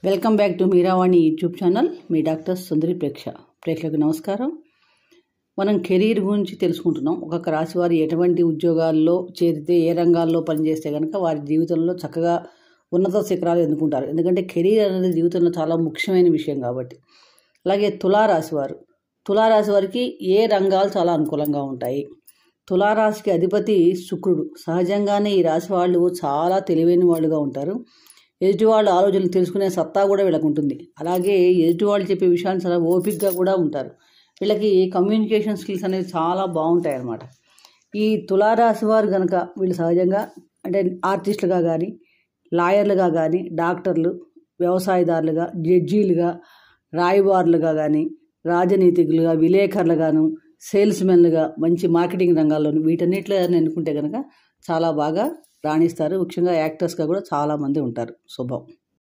Welcome back to Meeravani YouTube channel. మీ doctor Sundari ప్రేక్షకులకు నమస్కారం. మనం కెరీర్ గురించి తెలుసుకుంటున్నాం. ఒక్కొక్క రాశి వారు ఎటువంటి ఉద్యోగాల్లో చేరితే, ఏ రంగాల్లో పనిచేస్తే కనుక వారి జీవితంలో చక్కగా ఉన్నత శిఖరాలు ఎన్నుకుంటారు. ఎందుకంటే కెరీర్ అనేది జీవితంలో చాలా ముఖ్యమైన విషయం కాబట్టి. అలాగే తులారాశి వారికి ఏ రంగాలు చాలా అనుకూలంగా ఉంటాయి. తులారాశికి అధిపతి శుక్రుడు. సహజంగానే ఈ రాశి వాళ్ళు చాలా తెలివైన వాళ్ళుగా ఉంటారు. ఎదుటివాళ్ళ ఆలోచనలు తెలుసుకునే సత్తా కూడా వీళ్ళకు ఉంటుంది. అలాగే ఎదుటివాళ్ళు చెప్పే విషయాన్ని చాలా ఓపికగా కూడా ఉంటారు. వీళ్ళకి కమ్యూనికేషన్ స్కిల్స్ అనేవి చాలా బాగుంటాయి అన్నమాట. ఈ తులారాశి వారు కనుక వీళ్ళు సహజంగా అంటే ఆర్టిస్టులుగా కానీ, లాయర్లుగా కానీ, డాక్టర్లు, వ్యవసాయదారులుగా, జడ్జీలుగా, రాయబారులుగా కానీ, రాజనీతికులుగా, విలేకరులుగాను, సేల్స్మెన్లుగా, మంచి మార్కెటింగ్ రంగాల్లోనూ వీటన్నిటిలో ఎన్నుకుంటే కనుక చాలా బాగా రాణిస్తారు. ముఖ్యంగా యాక్టర్స్గా కూడా చాలామంది ఉంటారు. శుభం.